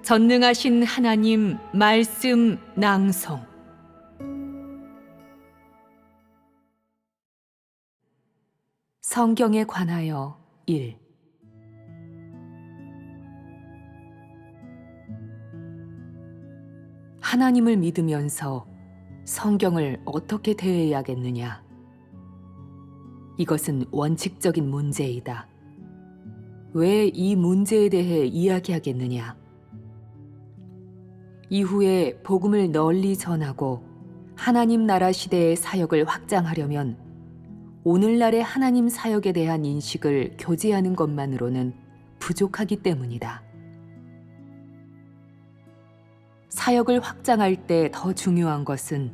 전능하신 하나님 말씀 낭송. 성경에 관하여 1. 하나님을 믿으면서 성경을 어떻게 대해야겠느냐? 이것은 원칙적인 문제이다. 왜 이 문제에 대해 이야기하겠느냐? 이후에 복음을 널리 전하고 하나님 나라 시대의 사역을 확장하려면 오늘날의 하나님 사역에 대한 인식을 교제하는 것만으로는 부족하기 때문이다. 사역을 확장할 때 더 중요한 것은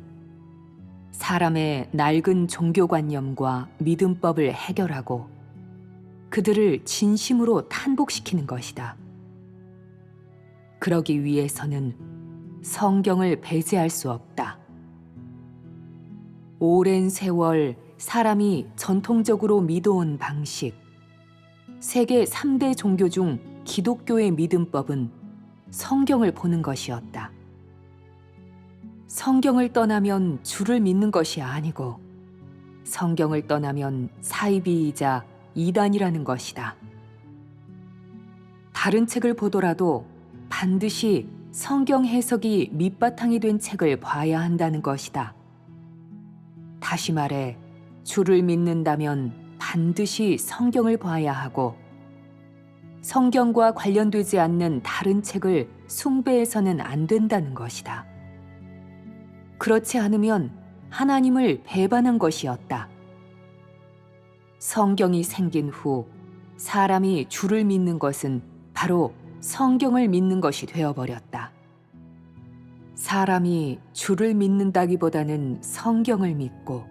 사람의 낡은 종교관념과 믿음법을 해결하고 그들을 진심으로 탄복시키는 것이다. 그러기 위해서는 성경을 배제할 수 없다. 오랜 세월 사람이 전통적으로 믿어온 방식, 세계 3대 종교 중 기독교의 믿음법은 성경을 보는 것이었다. 성경을 떠나면 주를 믿는 것이 아니고 성경을 떠나면 사이비이자 이단이라는 것이다. 다른 책을 보더라도 반드시 성경 해석이 밑바탕이 된 책을 봐야 한다는 것이다. 다시 말해, 주를 믿는다면 반드시 성경을 봐야 하고 성경과 관련되지 않는 다른 책을 숭배해서는 안 된다는 것이다. 그렇지 않으면 하나님을 배반한 것이었다. 성경이 생긴 후 사람이 주를 믿는 것은 바로 성경을 믿는 것이 되어버렸다. 사람이 주를 믿는다기보다는 성경을 믿고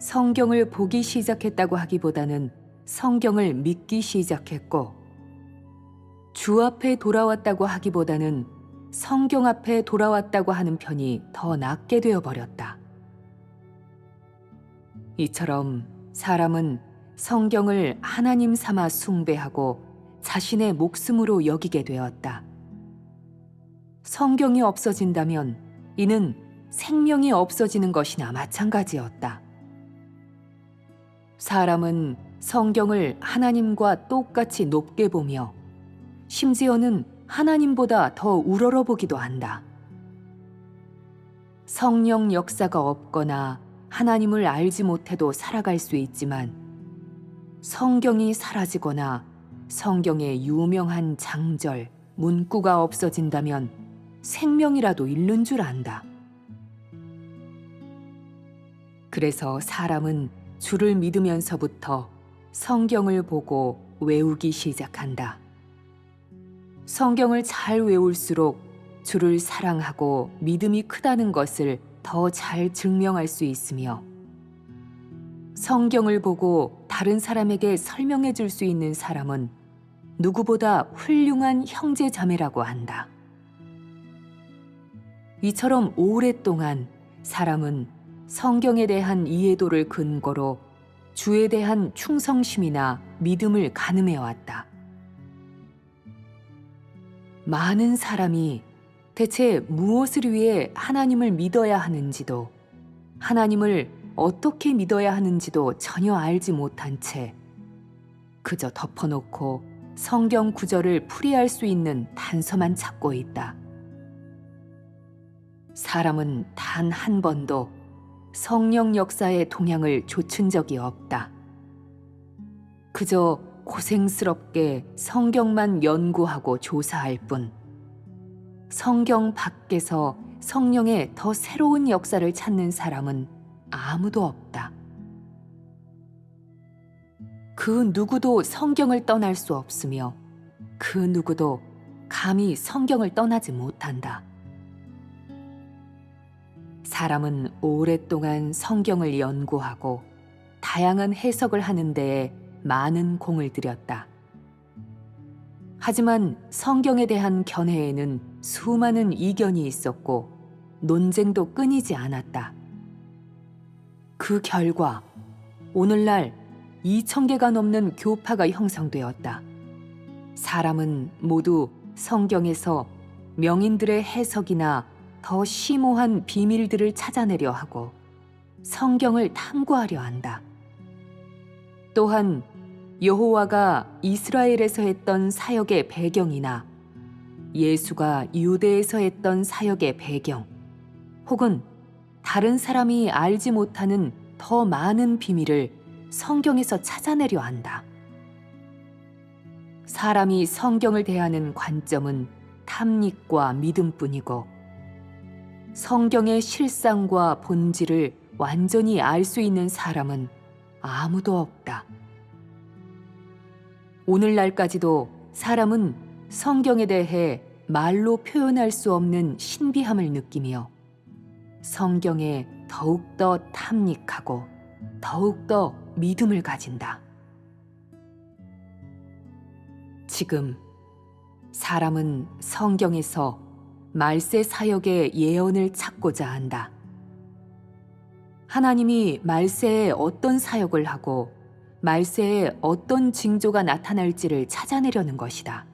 성경을 보기 시작했다고 하기보다는 성경을 믿기 시작했고 주 앞에 돌아왔다고 하기보다는 성경 앞에 돌아왔다고 하는 편이 더 낫게 되어버렸다. 이처럼 사람은 성경을 하나님 삼아 숭배하고 자신의 목숨으로 여기게 되었다. 성경이 없어진다면 이는 생명이 없어지는 것이나 마찬가지였다. 사람은 성경을 하나님과 똑같이 높게 보며 심지어는 하나님보다 더 우러러보기도 한다. 성령 역사가 없거나 하나님을 알지 못해도 살아갈 수 있지만 성경이 사라지거나 성경의 유명한 장절, 문구가 없어진다면 생명이라도 잃는 줄 안다. 그래서 사람은 주를 믿으면서부터 성경을 보고 외우기 시작한다. 성경을 잘 외울수록 주를 사랑하고 믿음이 크다는 것을 더 잘 증명할 수 있으며 성경을 보고 다른 사람에게 설명해 줄 수 있는 사람은 누구보다 훌륭한 형제 자매라고 한다. 이처럼 오랫동안 사람은 성경에 대한 이해도를 근거로 주에 대한 충성심이나 믿음을 가늠해 왔다. 많은 사람이 대체 무엇을 위해 하나님을 믿어야 하는지도 하나님을 어떻게 믿어야 하는지도 전혀 알지 못한 채 그저 덮어놓고 성경 구절을 풀이할 수 있는 단서만 찾고 있다. 사람은 단 한 번도 성령 역사의 동향을 좇은 적이 없다. 그저 고생스럽게 성경만 연구하고 조사할 뿐 성경 밖에서 성령의 더 새로운 역사를 찾는 사람은 아무도 없다. 그 누구도 성경을 떠날 수 없으며 그 누구도 감히 성경을 떠나지 못한다. 사람은 오랫동안 성경을 연구하고 다양한 해석을 하는 데에 많은 공을 들였다. 하지만 성경에 대한 견해에는 수많은 이견이 있었고 논쟁도 끊이지 않았다. 그 결과 오늘날 2,000개가 넘는 교파가 형성되었다. 사람은 모두 성경에서 명인들의 해석이나 더 심오한 비밀들을 찾아내려 하고 성경을 탐구하려 한다. 또한 여호와가 이스라엘에서 했던 사역의 배경이나 예수가 유대에서 했던 사역의 배경, 혹은 다른 사람이 알지 못하는 더 많은 비밀을 성경에서 찾아내려 한다. 사람이 성경을 대하는 관점은 탐닉과 믿음뿐이고 성경의 실상과 본질을 완전히 알 수 있는 사람은 아무도 없다. 오늘날까지도 사람은 성경에 대해 말로 표현할 수 없는 신비함을 느끼며 성경에 더욱더 탐닉하고 더욱더 믿음을 가진다. 지금 사람은 성경에서 말세 사역의 예언을 찾고자 한다. 하나님이 말세에 어떤 사역을 하고 말세에 어떤 징조가 나타날지를 찾아내려는 것이다.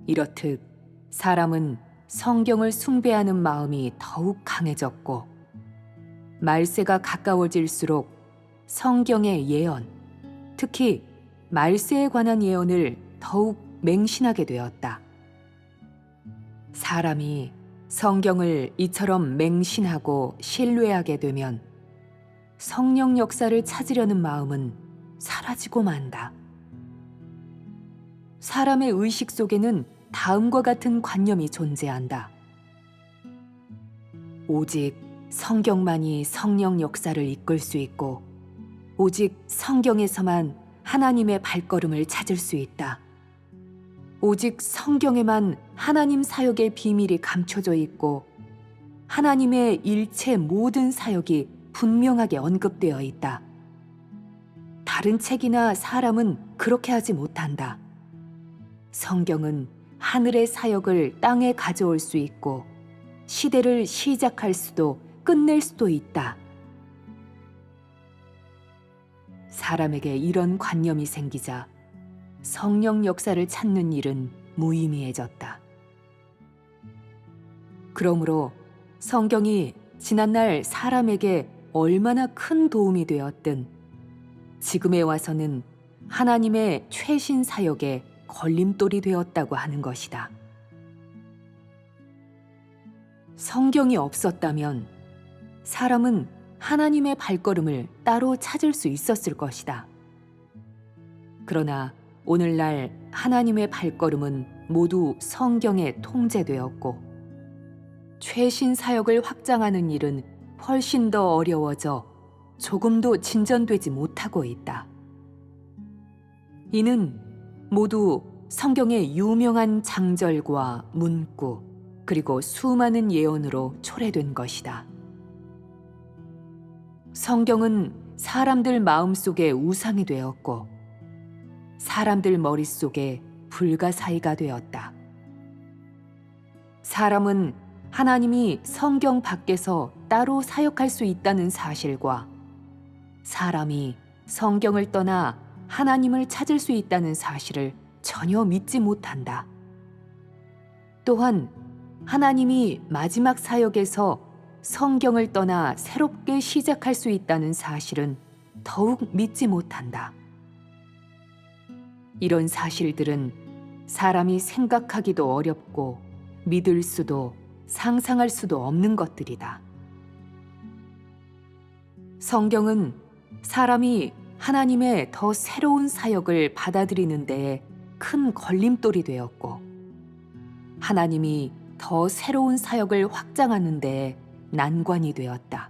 이렇듯 사람은 성경을 숭배하는 마음이 더욱 강해졌고 말세가 가까워질수록 성경의 예언, 특히 말세에 관한 예언을 더욱 맹신하게 되었다. 사람이 성경을 이처럼 맹신하고 신뢰하게 되면 성령 역사를 찾으려는 마음은 사라지고 만다. 사람의 의식 속에는 다음과 같은 관념이 존재한다. 오직 성경만이 성령 역사를 이끌 수 있고 오직 성경에서만 하나님의 발걸음을 찾을 수 있다. 오직 성경에만 하나님 사역의 비밀이 감춰져 있고 하나님의 일체 모든 사역이 분명하게 언급되어 있다. 다른 책이나 사람은 그렇게 하지 못한다. 성경은 하늘의 사역을 땅에 가져올 수 있고 시대를 시작할 수도 끝낼 수도 있다. 사람에게 이런 관념이 생기자 성령 역사를 찾는 일은 무의미해졌다. 그러므로 성경이 지난날 사람에게 얼마나 큰 도움이 되었든 지금에 와서는 하나님의 최신 사역에 걸림돌이 되었다고 하는 것이다. 성경이 없었다면 사람은 하나님의 발걸음을 따로 찾을 수 있었을 것이다. 그러나 오늘날 하나님의 발걸음은 모두 성경에 통제되었고 최신 사역을 확장하는 일은 훨씬 더 어려워져 조금도 진전되지 못하고 있다. 이는 모두 성경의 유명한 장절과 문구 그리고 수많은 예언으로 초래된 것이다. 성경은 사람들 마음속에 우상이 되었고 사람들 머릿속에 불가사의가 되었다. 사람은 하나님이 성경 밖에서 따로 사역할 수 있다는 사실과 사람이 성경을 떠나 하나님을 찾을 수 있다는 사실을 전혀 믿지 못한다. 또한 하나님이 마지막 사역에서 성경을 떠나 새롭게 시작할 수 있다는 사실은 더욱 믿지 못한다. 이런 사실들은 사람이 생각하기도 어렵고 믿을 수도 상상할 수도 없는 것들이다. 성경은 사람이 하나님의 더 새로운 사역을 받아들이는 데에 큰 걸림돌이 되었고 하나님이 더 새로운 사역을 확장하는 데에 난관이 되었다.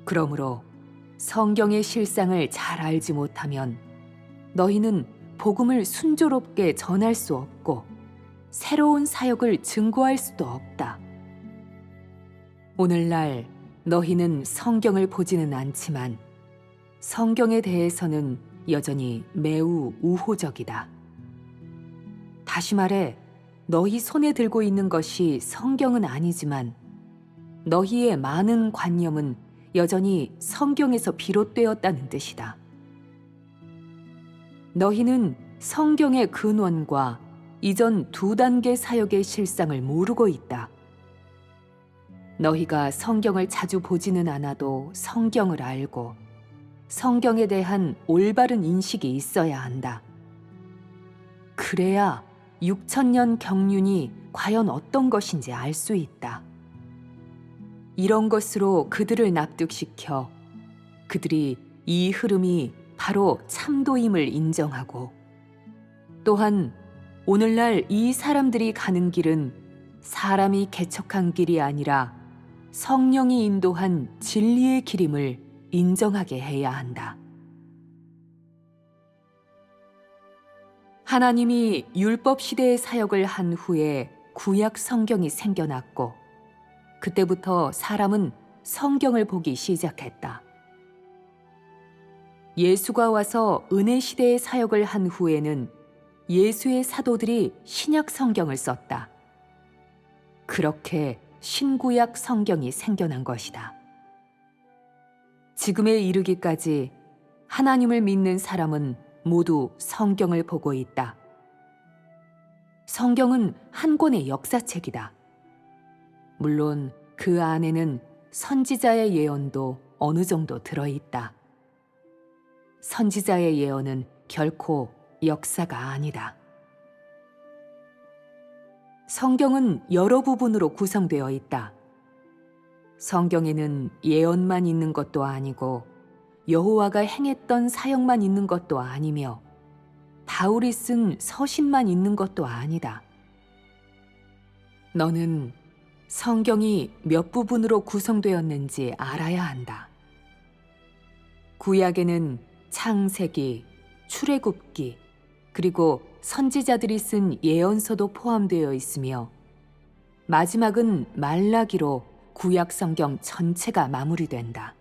그러므로 성경의 실상을 잘 알지 못하면 너희는 복음을 순조롭게 전할 수 없고 새로운 사역을 증거할 수도 없다. 오늘날 너희는 성경을 보지는 않지만 성경에 대해서는 여전히 매우 우호적이다. 다시 말해 너희 손에 들고 있는 것이 성경은 아니지만 너희의 많은 관념은 여전히 성경에서 비롯되었다는 뜻이다. 너희는 성경의 근원과 이전 두 단계 사역의 실상을 모르고 있다. 너희가 성경을 자주 보지는 않아도 성경을 알고 성경에 대한 올바른 인식이 있어야 한다. 그래야 6,000년 경륜이 과연 어떤 것인지 알 수 있다. 이런 것으로 그들을 납득시켜 그들이 이 흐름이 바로 참도임을 인정하고, 또한 오늘날 이 사람들이 가는 길은 사람이 개척한 길이 아니라 성령이 인도한 진리의 길임을 인정하게 해야 한다. 하나님이 율법 시대의 사역을 한 후에 구약 성경이 생겨났고, 그때부터 사람은 성경을 보기 시작했다. 예수가 와서 은혜 시대의 사역을 한 후에는 예수의 사도들이 신약 성경을 썼다. 그렇게 신구약 성경이 생겨난 것이다. 지금에 이르기까지 하나님을 믿는 사람은 모두 성경을 보고 있다. 성경은 한 권의 역사책이다. 물론 그 안에는 선지자의 예언도 어느 정도 들어있다. 선지자의 예언은 결코 역사가 아니다. 성경은 여러 부분으로 구성되어 있다. 성경에는 예언만 있는 것도 아니고 여호와가 행했던 사역만 있는 것도 아니며 바울이 쓴 서신만 있는 것도 아니다. 너는 성경이 몇 부분으로 구성되었는지 알아야 한다. 구약에는 창세기, 출애굽기, 그리고 선지자들이 쓴 예언서도 포함되어 있으며, 마지막은 말라기로 구약 성경 전체가 마무리된다.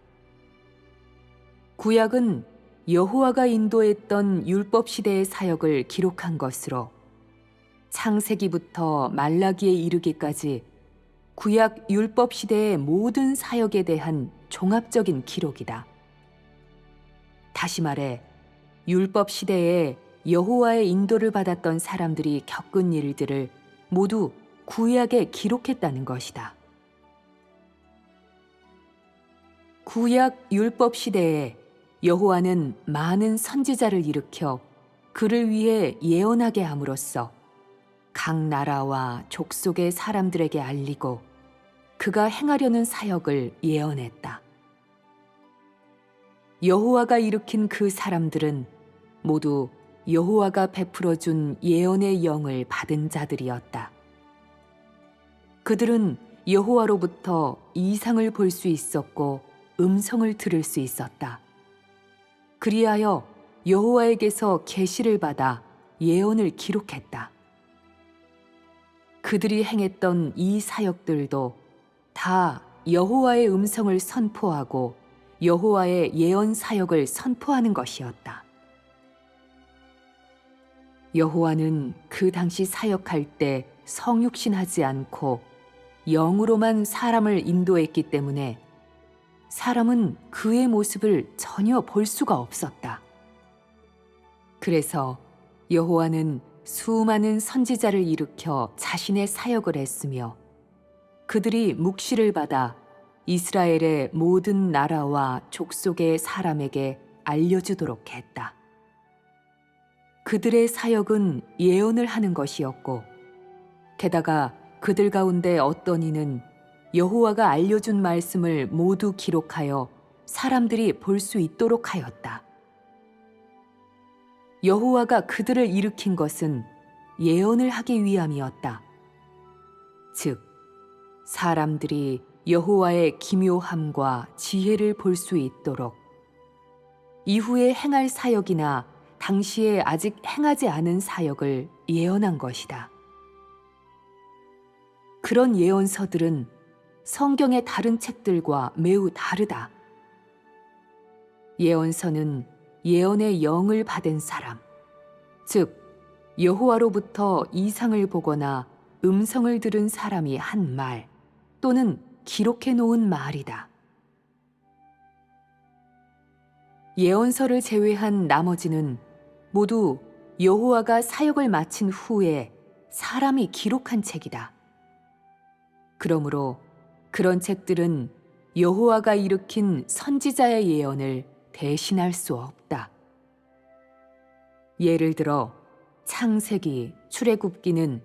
구약은 여호와가 인도했던 율법 시대의 사역을 기록한 것으로 창세기부터 말라기에 이르기까지 구약 율법 시대의 모든 사역에 대한 종합적인 기록이다. 다시 말해, 율법 시대에 여호와의 인도를 받았던 사람들이 겪은 일들을 모두 구약에 기록했다는 것이다. 구약 율법 시대에 여호와는 많은 선지자를 일으켜 그를 위해 예언하게 함으로써 각 나라와 족속의 사람들에게 알리고 그가 행하려는 사역을 예언했다. 여호와가 일으킨 그 사람들은 모두 여호와가 베풀어 준 예언의 영을 받은 자들이었다. 그들은 여호와로부터 이상을 볼 수 있었고 음성을 들을 수 있었다. 그리하여 여호와에게서 계시를 받아 예언을 기록했다. 그들이 행했던 이 사역들도 다 여호와의 음성을 선포하고 여호와의 예언 사역을 선포하는 것이었다. 여호와는 그 당시 사역할 때 성육신하지 않고 영으로만 사람을 인도했기 때문에 사람은 그의 모습을 전혀 볼 수가 없었다. 그래서 여호와는 수많은 선지자를 일으켜 자신의 사역을 했으며 그들이 묵시를 받아 이스라엘의 모든 나라와 족속의 사람에게 알려주도록 했다. 그들의 사역은 예언을 하는 것이었고, 게다가 그들 가운데 어떤 이는 여호와가 알려준 말씀을 모두 기록하여 사람들이 볼 수 있도록 하였다. 여호와가 그들을 일으킨 것은 예언을 하기 위함이었다. 즉, 사람들이 여호와의 기묘함과 지혜를 볼 수 있도록 이후에 행할 사역이나 당시에 아직 행하지 않은 사역을 예언한 것이다. 그런 예언서들은 성경의 다른 책들과 매우 다르다. 예언서는 예언의 영을 받은 사람, 즉 여호와로부터 이상을 보거나 음성을 들은 사람이 한 말 또는 기록해 놓은 말이다. 예언서를 제외한 나머지는 모두 여호와가 사역을 마친 후에 사람이 기록한 책이다. 그러므로 그런 책들은 여호와가 일으킨 선지자의 예언을 대신할 수 없다. 예를 들어 창세기, 출애굽기는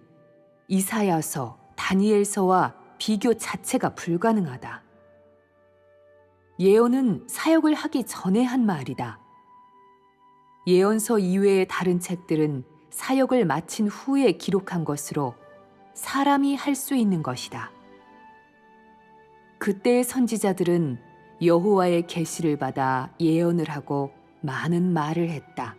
이사야서, 다니엘서와 비교 자체가 불가능하다. 예언은 사역을 하기 전에 한 말이다. 예언서 이외의 다른 책들은 사역을 마친 후에 기록한 것으로 사람이 할 수 있는 것이다. 그때의 선지자들은 여호와의 계시를 받아 예언을 하고 많은 말을 했다.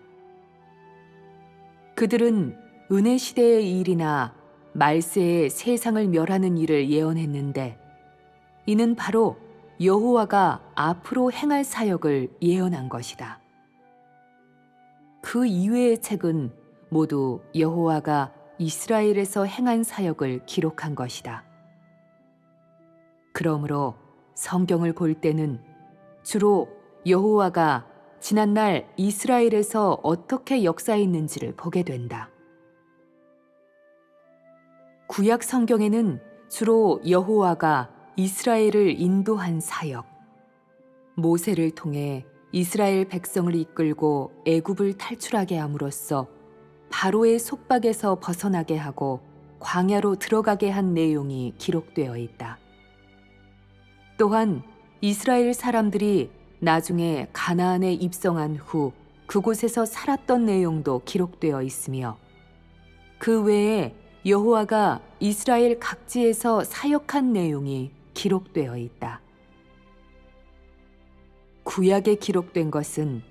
그들은 은혜 시대의 일이나 말세에 세상을 멸하는 일을 예언했는데 이는 바로 여호와가 앞으로 행할 사역을 예언한 것이다. 그 이외의 책은 모두 여호와가 이스라엘에서 행한 사역을 기록한 것이다. 그러므로 성경을 볼 때는 주로 여호와가 지난날 이스라엘에서 어떻게 역사했는지를 보게 된다. 구약 성경에는 주로 여호와가 이스라엘을 인도한 사역, 모세를 통해 이스라엘 백성을 이끌고 애굽을 탈출하게 함으로써 바로의 속박에서 벗어나게 하고 광야로 들어가게 한 내용이 기록되어 있다. 또한 이스라엘 사람들이 나중에 가나안에 입성한 후 그곳에서 살았던 내용도 기록되어 있으며 그 외에 여호와가 이스라엘 각지에서 사역한 내용이 기록되어 있다. 구약에 기록된 것은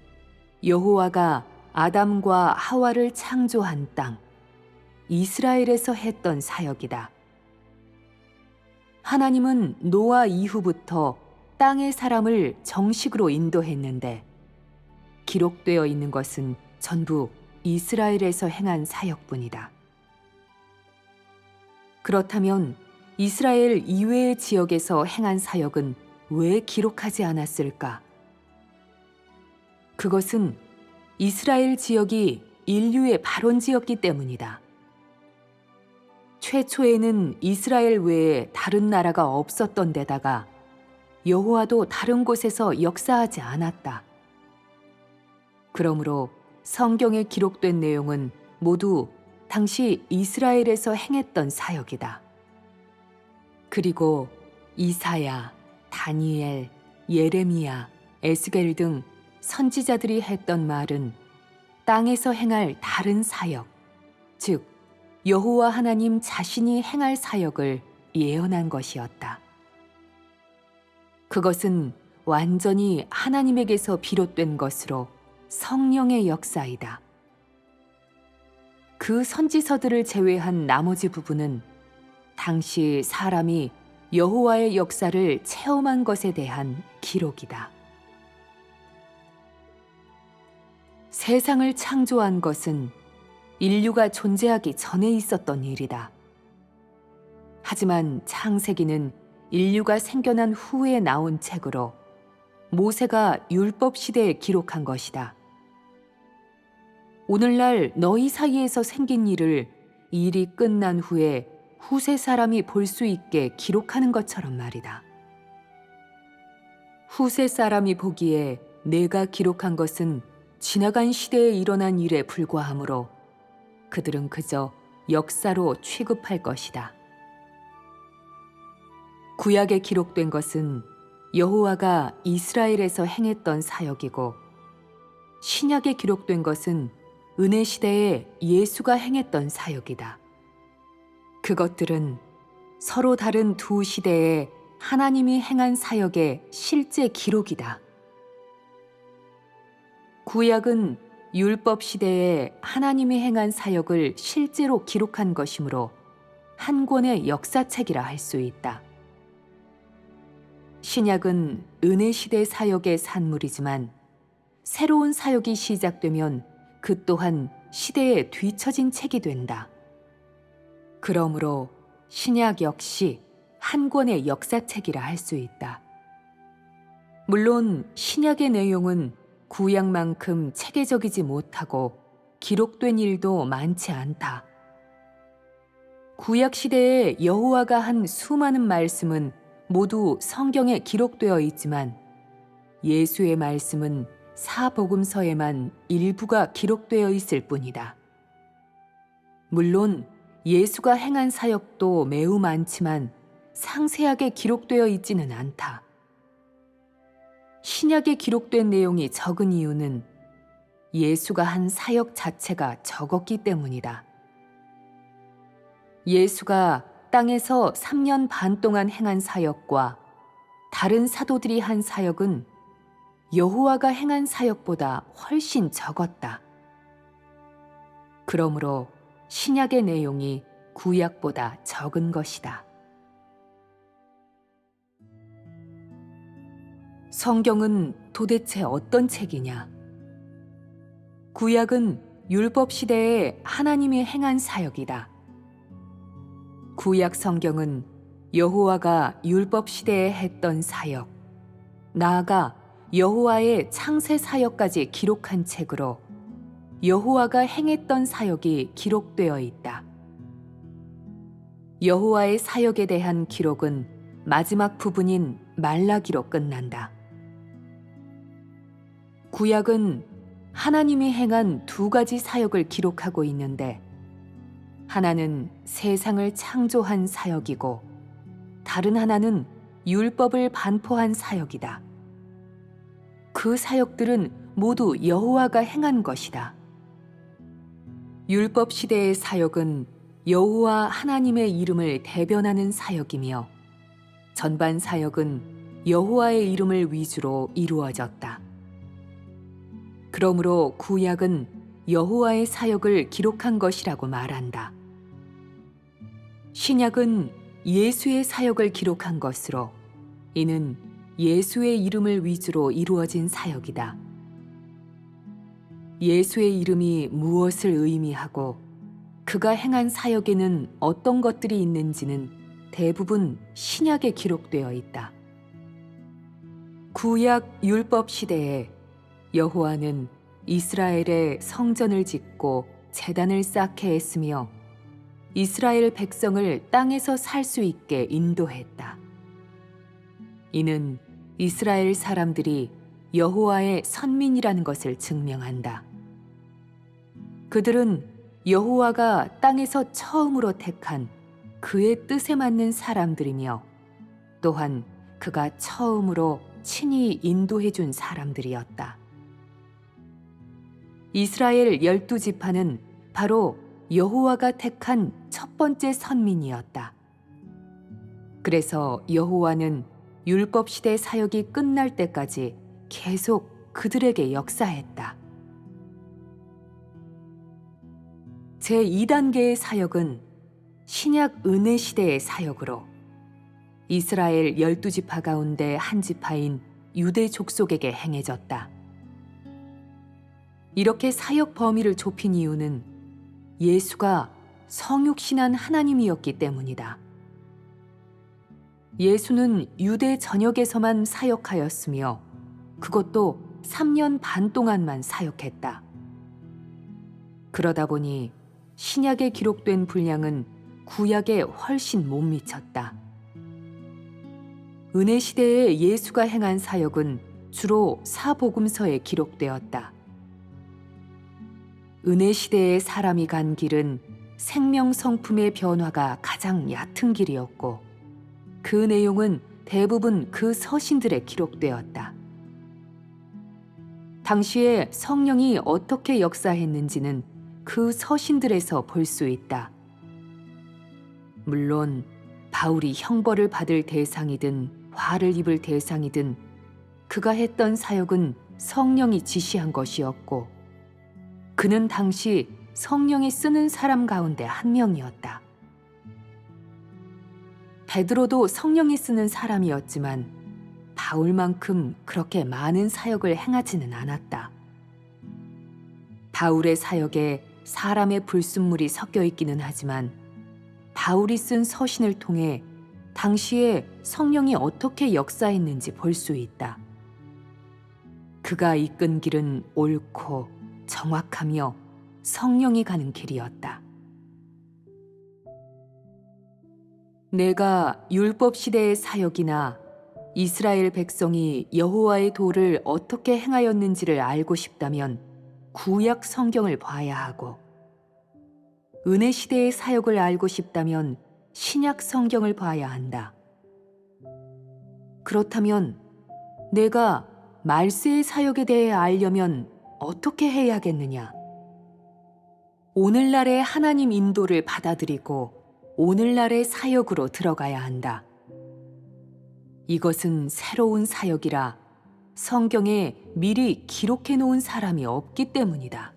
여호와가 아담과 하와를 창조한 땅, 이스라엘에서 했던 사역이다. 하나님은 노아 이후부터 땅의 사람을 정식으로 인도했는데 기록되어 있는 것은 전부 이스라엘에서 행한 사역뿐이다. 그렇다면 이스라엘 이외의 지역에서 행한 사역은 왜 기록하지 않았을까? 그것은 이스라엘 지역이 인류의 발원지였기 때문이다. 최초에는 이스라엘 외에 다른 나라가 없었던 데다가 여호와도 다른 곳에서 역사하지 않았다. 그러므로 성경에 기록된 내용은 모두 당시 이스라엘에서 행했던 사역이다. 그리고 이사야, 다니엘, 예레미야, 에스겔 등 선지자들이 했던 말은 땅에서 행할 다른 사역, 즉 여호와 하나님 자신이 행할 사역을 예언한 것이었다. 그것은 완전히 하나님에게서 비롯된 것으로 성령의 역사이다. 그 선지서들을 제외한 나머지 부분은 당시 사람이 여호와의 역사를 체험한 것에 대한 기록이다. 세상을 창조한 것은 인류가 존재하기 전에 있었던 일이다. 하지만 창세기는 인류가 생겨난 후에 나온 책으로 모세가 율법 시대에 기록한 것이다. 오늘날 너희 사이에서 생긴 일을 일이 끝난 후에 후세 사람이 볼 수 있게 기록하는 것처럼 말이다. 후세 사람이 보기에 내가 기록한 것은 지나간 시대에 일어난 일에 불과하므로 그들은 그저 역사로 취급할 것이다. 구약에 기록된 것은 여호와가 이스라엘에서 행했던 사역이고 신약에 기록된 것은 은혜 시대에 예수가 행했던 사역이다. 그것들은 서로 다른 두 시대에 하나님이 행한 사역의 실제 기록이다. 구약은 율법 시대에 하나님이 행한 사역을 실제로 기록한 것이므로 한 권의 역사책이라 할 수 있다. 신약은 은혜 시대 사역의 산물이지만 새로운 사역이 시작되면 그 또한 시대에 뒤처진 책이 된다. 그러므로 신약 역시 한 권의 역사책이라 할 수 있다. 물론 신약의 내용은 구약만큼 체계적이지 못하고 기록된 일도 많지 않다. 구약 시대에 여호와가 한 수많은 말씀은 모두 성경에 기록되어 있지만 예수의 말씀은 사복음서에만 일부가 기록되어 있을 뿐이다. 물론 예수가 행한 사역도 매우 많지만 상세하게 기록되어 있지는 않다. 신약에 기록된 내용이 적은 이유는 예수가 한 사역 자체가 적었기 때문이다. 예수가 땅에서 3년 반 동안 행한 사역과 다른 사도들이 한 사역은 여호와가 행한 사역보다 훨씬 적었다. 그러므로 신약의 내용이 구약보다 적은 것이다. 성경은 도대체 어떤 책이냐? 구약은 율법 시대에 하나님이 행한 사역이다. 구약 성경은 여호와가 율법 시대에 했던 사역, 나아가 여호와의 창세 사역까지 기록한 책으로 여호와가 행했던 사역이 기록되어 있다. 여호와의 사역에 대한 기록은 마지막 부분인 말라기로 끝난다. 구약은 하나님이 행한 두 가지 사역을 기록하고 있는데 하나는 세상을 창조한 사역이고 다른 하나는 율법을 반포한 사역이다. 그 사역들은 모두 여호와가 행한 것이다. 율법 시대의 사역은 여호와 하나님의 이름을 대변하는 사역이며 전반 사역은 여호와의 이름을 위주로 이루어졌다. 그러므로 구약은 여호와의 사역을 기록한 것이라고 말한다. 신약은 예수의 사역을 기록한 것으로 이는 예수의 이름을 위주로 이루어진 사역이다. 예수의 이름이 무엇을 의미하고 그가 행한 사역에는 어떤 것들이 있는지는 대부분 신약에 기록되어 있다. 구약 율법 시대에 여호와는 이스라엘에 성전을 짓고 제단을 쌓게 했으며 이스라엘 백성을 땅에서 살 수 있게 인도했다. 이는 이스라엘 사람들이 여호와의 선민이라는 것을 증명한다. 그들은 여호와가 땅에서 처음으로 택한 그의 뜻에 맞는 사람들이며 또한 그가 처음으로 친히 인도해 준 사람들이었다. 이스라엘 12지파는 바로 여호와가 택한 첫 번째 선민이었다. 그래서 여호와는 율법 시대 사역이 끝날 때까지 계속 그들에게 역사했다. 제2단계의 사역은 신약 은혜 시대의 사역으로 이스라엘 12지파 가운데 한 지파인 유대 족속에게 행해졌다. 이렇게 사역 범위를 좁힌 이유는 예수가 성육신한 하나님이었기 때문이다. 예수는 유대 전역에서만 사역하였으며 그것도 3년 반 동안만 사역했다. 그러다 보니 신약에 기록된 분량은 구약에 훨씬 못 미쳤다. 은혜 시대에 예수가 행한 사역은 주로 사복음서에 기록되었다. 은혜 시대에 사람이 간 길은 생명 성품의 변화가 가장 얕은 길이었고 그 내용은 대부분 그 서신들에 기록되었다. 당시에 성령이 어떻게 역사했는지는 그 서신들에서 볼 수 있다. 물론 바울이 형벌을 받을 대상이든 화를 입을 대상이든 그가 했던 사역은 성령이 지시한 것이었고 그는 당시 성령이 쓰는 사람 가운데 한 명이었다. 베드로도 성령이 쓰는 사람이었지만 바울만큼 그렇게 많은 사역을 행하지는 않았다. 바울의 사역에 사람의 불순물이 섞여 있기는 하지만 바울이 쓴 서신을 통해 당시에 성령이 어떻게 역사했는지 볼 수 있다. 그가 이끈 길은 옳고 정확하며 성령이 가는 길이었다. 내가 율법 시대의 사역이나 이스라엘 백성이 여호와의 도를 어떻게 행하였는지를 알고 싶다면 구약 성경을 봐야 하고, 은혜 시대의 사역을 알고 싶다면 신약 성경을 봐야 한다. 그렇다면 내가 말세의 사역에 대해 알려면 어떻게 해야겠느냐? 오늘날의 하나님 인도를 받아들이고 오늘날의 사역으로 들어가야 한다. 이것은 새로운 사역이라 성경에 미리 기록해 놓은 사람이 없기 때문이다.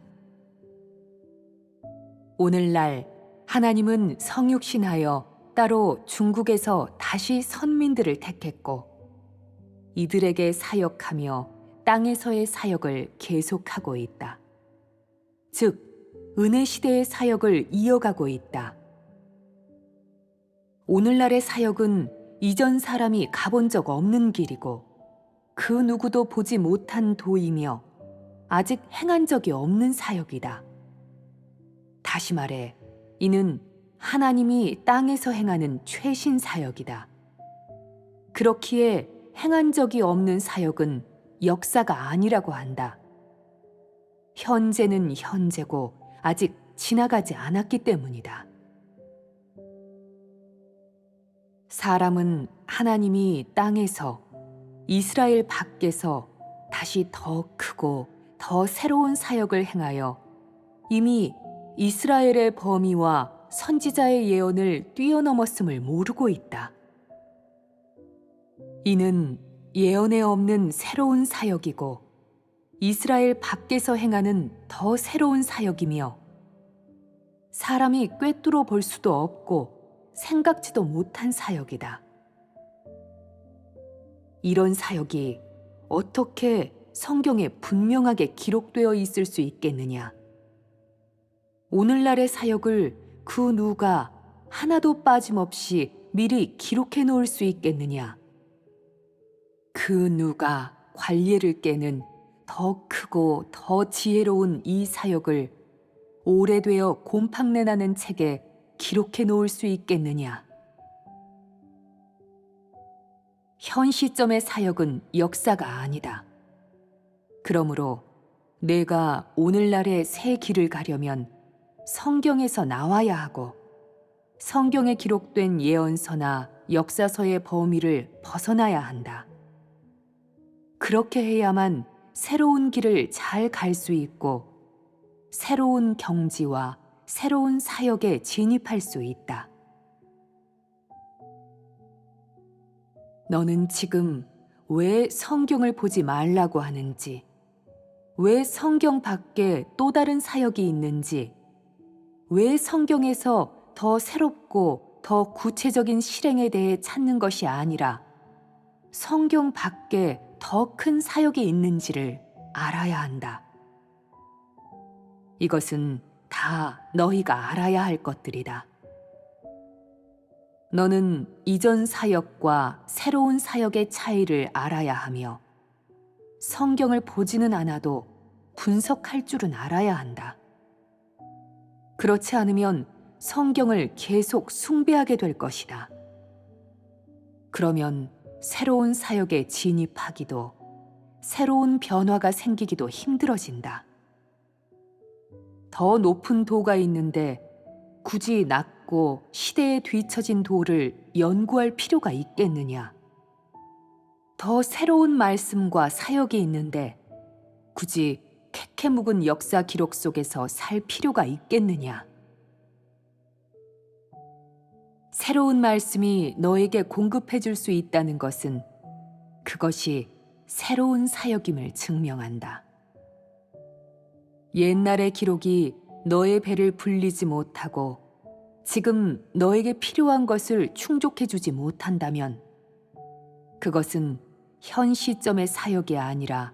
오늘날 하나님은 성육신하여 따로 중국에서 다시 선민들을 택했고, 이들에게 사역하며 땅에서의 사역을 계속하고 있다. 즉, 은혜 시대의 사역을 이어가고 있다. 오늘날의 사역은 이전 사람이 가본 적 없는 길이고, 그 누구도 보지 못한 도이며 아직 행한 적이 없는 사역이다. 다시 말해, 이는 하나님이 땅에서 행하는 최신 사역이다. 그렇기에 행한 적이 없는 사역은 역사가 아니라고 한다. 현재는 현재고 아직 지나가지 않았기 때문이다. 사람은 하나님이 땅에서, 이스라엘 밖에서 다시 더 크고 더 새로운 사역을 행하여 이미 이스라엘의 범위와 선지자의 예언을 뛰어넘었음을 모르고 있다. 이는 예언에 없는 새로운 사역이고 이스라엘 밖에서 행하는 더 새로운 사역이며, 사람이 꿰뚫어 볼 수도 없고 생각지도 못한 사역이다. 이런 사역이 어떻게 성경에 분명하게 기록되어 있을 수 있겠느냐? 오늘날의 사역을 그 누가 하나도 빠짐없이 미리 기록해 놓을 수 있겠느냐? 그 누가 관례를 깨는 더 크고 더 지혜로운 이 사역을 오래되어 곰팡내 나는 책에 기록해 놓을 수 있겠느냐? 현 시점의 사역은 역사가 아니다. 그러므로 내가 오늘날의 새 길을 가려면 성경에서 나와야 하고, 성경에 기록된 예언서나 역사서의 범위를 벗어나야 한다. 그렇게 해야만 새로운 길을 잘 갈 수 있고 새로운 경지와 새로운 사역에 진입할 수 있다. 너는 지금 왜 성경을 보지 말라고 하는지, 왜 성경 밖에 또 다른 사역이 있는지, 왜 성경에서 더 새롭고 더 구체적인 실행에 대해 찾는 것이 아니라 성경 밖에 더 큰 사역이 있는지를 알아야 한다. 이것은 다 너희가 알아야 할 것들이다. 너는 이전 사역과 새로운 사역의 차이를 알아야 하며, 성경을 보지는 않아도 분석할 줄은 알아야 한다. 그렇지 않으면 성경을 계속 숭배하게 될 것이다. 그러면 새로운 사역에 진입하기도, 새로운 변화가 생기기도 힘들어진다. 더 높은 도가 있는데 굳이 낮고 시대에 뒤처진 도를 연구할 필요가 있겠느냐? 더 새로운 말씀과 사역이 있는데 굳이 캐캐 묵은 역사 기록 속에서 살 필요가 있겠느냐? 새로운 말씀이 너에게 공급해 줄 수 있다는 것은 그것이 새로운 사역임을 증명한다. 옛날의 기록이 너의 배를 불리지 못하고 지금 너에게 필요한 것을 충족해 주지 못한다면 그것은 현 시점의 사역이 아니라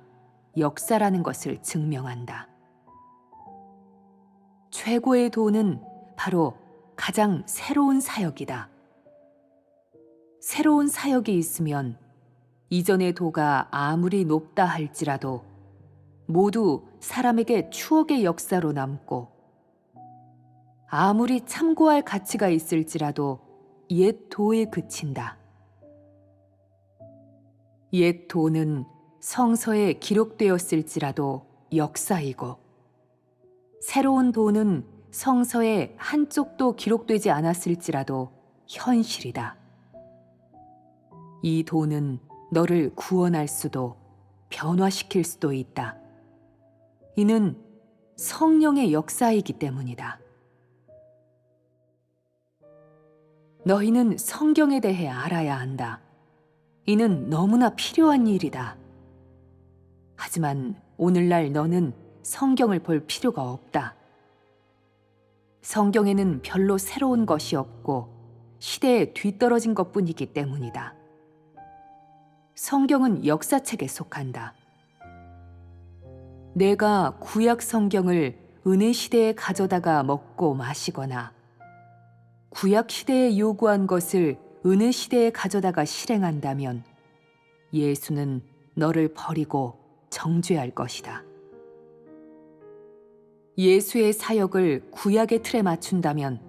역사라는 것을 증명한다. 최고의 도는 바로 가장 새로운 사역이다. 새로운 사역이 있으면 이전의 도가 아무리 높다 할지라도 모두 사람에게 추억의 역사로 남고 아무리 참고할 가치가 있을지라도 옛 도에 그친다. 옛 도는 성서에 기록되었을지라도 역사이고, 새로운 도는 성서에 한쪽도 기록되지 않았을지라도 현실이다. 이 도는 너를 구원할 수도 변화시킬 수도 있다. 이는 성령의 역사이기 때문이다. 너희는 성경에 대해 알아야 한다. 이는 너무나 필요한 일이다. 하지만 오늘날 너는 성경을 볼 필요가 없다. 성경에는 별로 새로운 것이 없고 시대에 뒤떨어진 것뿐이기 때문이다. 성경은 역사책에 속한다. 내가 구약 성경을 은혜 시대에 가져다가 먹고 마시거나 구약 시대에 요구한 것을 은혜 시대에 가져다가 실행한다면 예수는 너를 버리고 정죄할 것이다. 예수의 사역을 구약의 틀에 맞춘다면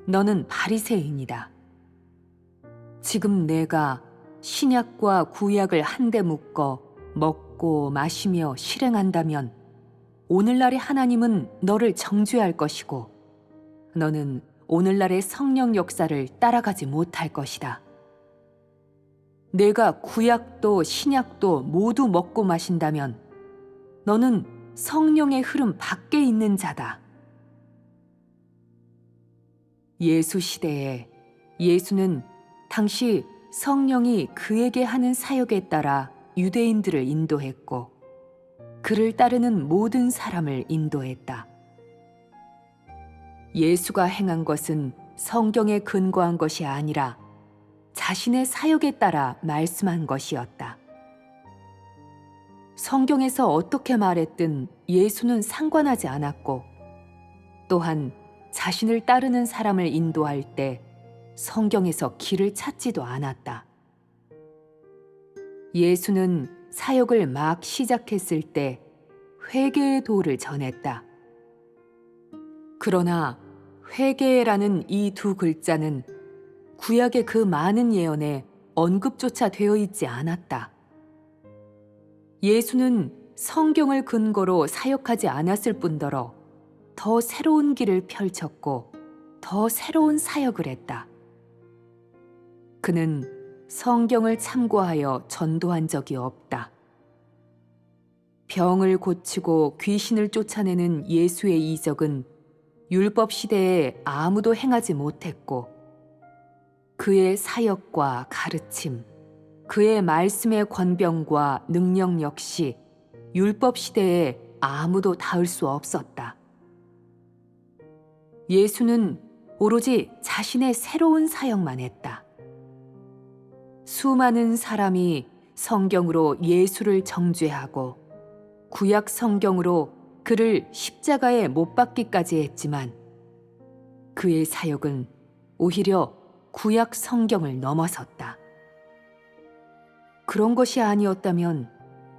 너는 바리새인이다. 지금 내가 신약과 구약을 한데 묶어 먹고 마시며 실행한다면 오늘날의 하나님은 너를 정죄할 것이고 너는 오늘날의 성령 역사를 따라가지 못할 것이다. 내가 구약도 신약도 모두 먹고 마신다면 너는 성령의 흐름 밖에 있는 자다. 예수 시대에 예수는 당시 성령이 그에게 하는 사역에 따라 유대인들을 인도했고 그를 따르는 모든 사람을 인도했다. 예수가 행한 것은 성경에 근거한 것이 아니라 자신의 사역에 따라 말씀한 것이었다. 성경에서 어떻게 말했든 예수는 상관하지 않았고 또한 자신을 따르는 사람을 인도할 때 성경에서 길을 찾지도 않았다. 예수는 사역을 막 시작했을 때 회개의 도를 전했다. 그러나 회개라는 이 두 글자는 구약의 그 많은 예언에 언급조차 되어 있지 않았다. 예수는 성경을 근거로 사역하지 않았을 뿐더러 더 새로운 길을 펼쳤고 더 새로운 사역을 했다. 그는 성경을 참고하여 전도한 적이 없다. 병을 고치고 귀신을 쫓아내는 예수의 이적은 율법 시대에 아무도 행하지 못했고 그의 사역과 가르침, 그의 말씀의 권병과 능력 역시 율법 시대에 아무도 닿을 수 없었다. 예수는 오로지 자신의 새로운 사역만 했다. 수많은 사람이 성경으로 예수를 정죄하고 구약 성경으로 그를 십자가에 못 박기까지 했지만 그의 사역은 오히려 구약 성경을 넘어섰다. 그런 것이 아니었다면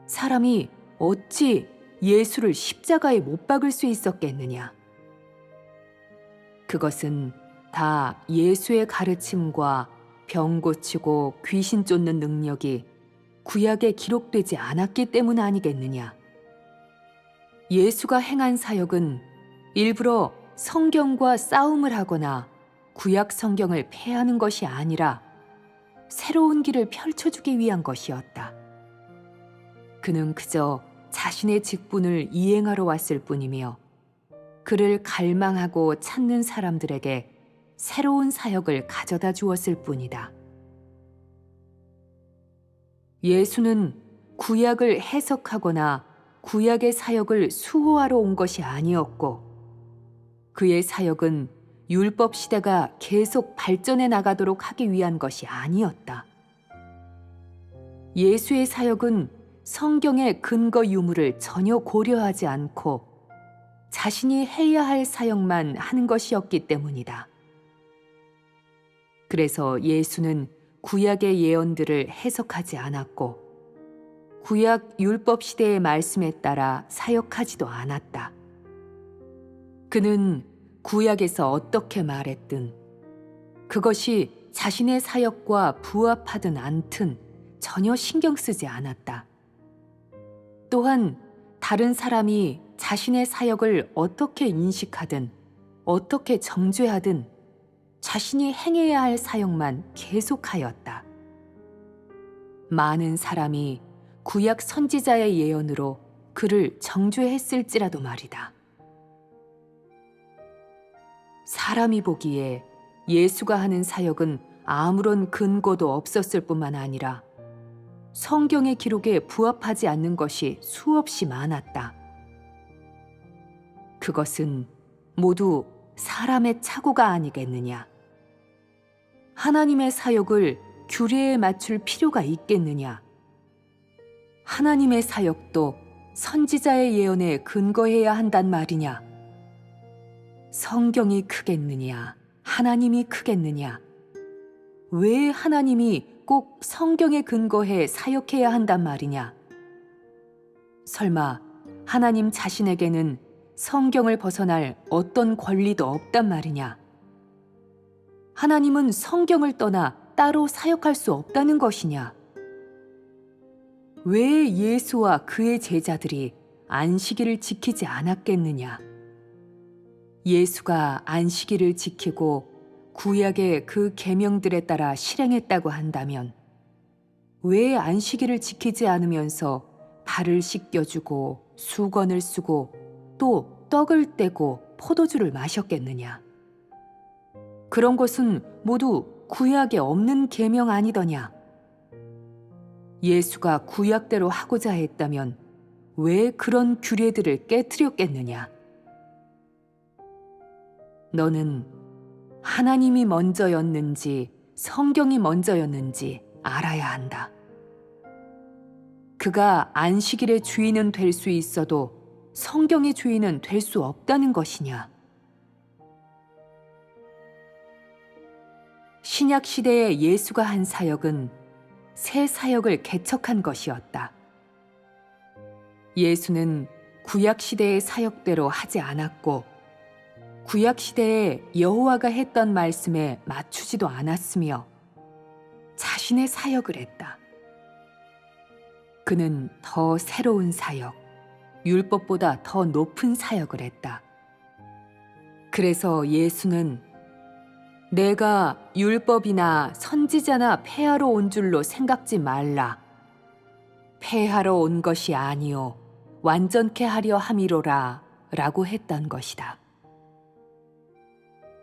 사람이 어찌 예수를 십자가에 못 박을 수 있었겠느냐? 그것은 다 예수의 가르침과 병 고치고 귀신 쫓는 능력이 구약에 기록되지 않았기 때문 아니겠느냐? 예수가 행한 사역은 일부러 성경과 싸움을 하거나 구약 성경을 폐하는 것이 아니라 새로운 길을 펼쳐주기 위한 것이었다. 그는 그저 자신의 직분을 이행하러 왔을 뿐이며 그를 갈망하고 찾는 사람들에게 새로운 사역을 가져다 주었을 뿐이다. 예수는 구약을 해석하거나 구약의 사역을 수호하러 온 것이 아니었고 그의 사역은 율법 시대가 계속 발전해 나가도록 하기 위한 것이 아니었다. 예수의 사역은 성경의 근거 유무를 전혀 고려하지 않고 자신이 해야 할 사역만 하는 것이었기 때문이다. 그래서 예수는 구약의 예언들을 해석하지 않았고 구약 율법 시대의 말씀에 따라 사역하지도 않았다. 그는 구약에서 어떻게 말했든 그것이 자신의 사역과 부합하든 않든 전혀 신경 쓰지 않았다. 또한 다른 사람이 자신의 사역을 어떻게 인식하든 어떻게 정죄하든 자신이 행해야 할 사역만 계속하였다. 많은 사람이 구약 선지자의 예언으로 그를 정죄했을지라도 말이다. 사람이 보기에 예수가 하는 사역은 아무런 근거도 없었을 뿐만 아니라 성경의 기록에 부합하지 않는 것이 수없이 많았다. 그것은 모두 사람의 착오가 아니겠느냐. 하나님의 사역을 규례에 맞출 필요가 있겠느냐. 하나님의 사역도 선지자의 예언에 근거해야 한단 말이냐. 성경이 크겠느냐, 하나님이 크겠느냐. 왜 하나님이 꼭 성경에 근거해 사역해야 한단 말이냐. 설마 하나님 자신에게는 성경을 벗어날 어떤 권리도 없단 말이냐. 하나님은 성경을 떠나 따로 사역할 수 없다는 것이냐. 왜 예수와 그의 제자들이 안식일을 지키지 않았겠느냐. 예수가 안식일을 지키고 구약의 그 계명들에 따라 실행했다고 한다면 왜 안식일을 지키지 않으면서 발을 씻겨주고 수건을 쓰고 또 떡을 떼고 포도주를 마셨겠느냐. 그런 것은 모두 구약에 없는 계명 아니더냐. 예수가 구약대로 하고자 했다면 왜 그런 규례들을 깨트렸겠느냐. 너는 하나님이 먼저였는지 성경이 먼저였는지 알아야 한다. 그가 안식일의 주인은 될 수 있어도 성경의 주인은 될 수 없다는 것이냐. 신약 시대에 예수가 한 사역은 새 사역을 개척한 것이었다. 예수는 구약 시대의 사역대로 하지 않았고 구약 시대에 여호와가 했던 말씀에 맞추지도 않았으며 자신의 사역을 했다. 그는 더 새로운 사역, 율법보다 더 높은 사역을 했다. 그래서 예수는 내가 율법이나 선지자나 폐하러 온 줄로 생각지 말라. 폐하러 온 것이 아니요 완전케 하려 함이로라 라고 했던 것이다.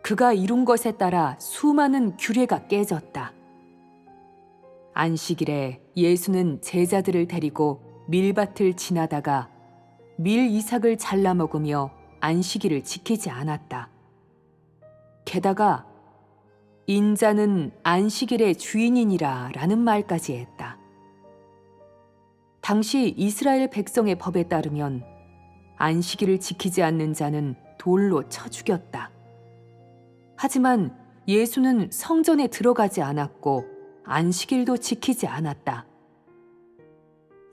그가 이룬 것에 따라 수많은 규례가 깨졌다. 안식일에 예수는 제자들을 데리고 밀밭을 지나다가 밀 이삭을 잘라 먹으며 안식일을 지키지 않았다. 게다가 인자는 안식일의 주인이니라 라는 말까지 했다. 당시 이스라엘 백성의 법에 따르면 안식일을 지키지 않는 자는 돌로 쳐 죽였다. 하지만 예수는 성전에 들어가지 않았고 안식일도 지키지 않았다.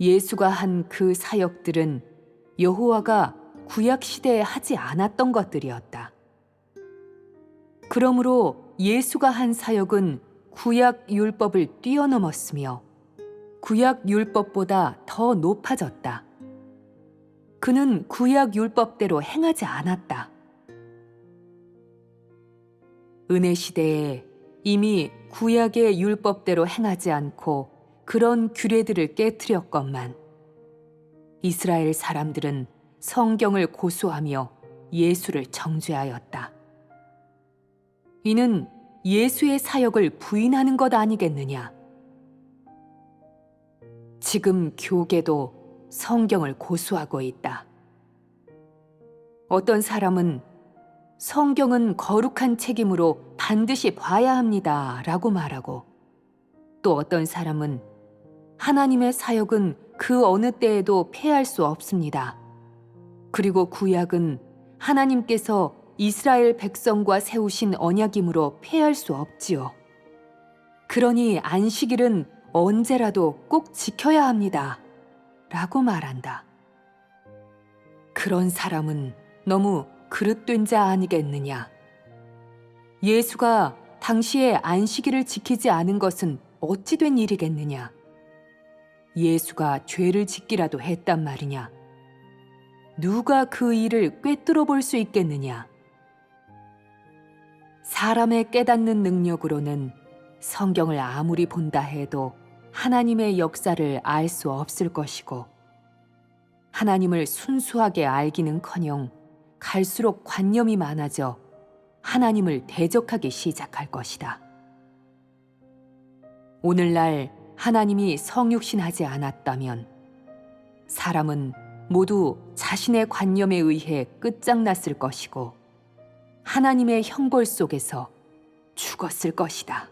예수가 한 그 사역들은 여호와가 구약 시대에 하지 않았던 것들이었다. 그러므로 예수가 한 사역은 구약 율법을 뛰어넘었으며 구약 율법보다 더 높아졌다. 그는 구약 율법대로 행하지 않았다. 은혜 시대에 이미 구약의 율법대로 행하지 않고 그런 규례들을 깨트렸건만 이스라엘 사람들은 성경을 고수하며 예수를 정죄하였다. 이는 예수의 사역을 부인하는 것 아니겠느냐. 지금 교계도 성경을 고수하고 있다. 어떤 사람은 성경은 거룩한 책임으로 반드시 봐야 합니다 라고 말하고 또 어떤 사람은 하나님의 사역은 그 어느 때에도 폐할 수 없습니다. 그리고 구약은 하나님께서 이스라엘 백성과 세우신 언약이므로 폐할 수 없지요. 그러니 안식일은 언제라도 꼭 지켜야 합니다 라고 말한다. 그런 사람은 너무 그릇된 자 아니겠느냐? 예수가 당시에 안식일을 지키지 않은 것은 어찌 된 일이겠느냐? 예수가 죄를 짓기라도 했단 말이냐? 누가 그 일을 꿰뚫어 볼 수 있겠느냐? 사람의 깨닫는 능력으로는 성경을 아무리 본다 해도 하나님의 역사를 알 수 없을 것이고, 하나님을 순수하게 알기는커녕 갈수록 관념이 많아져 하나님을 대적하기 시작할 것이다. 오늘날 하나님이 성육신하지 않았다면 사람은 모두 자신의 관념에 의해 끝장났을 것이고 하나님의 형벌 속에서 죽었을 것이다.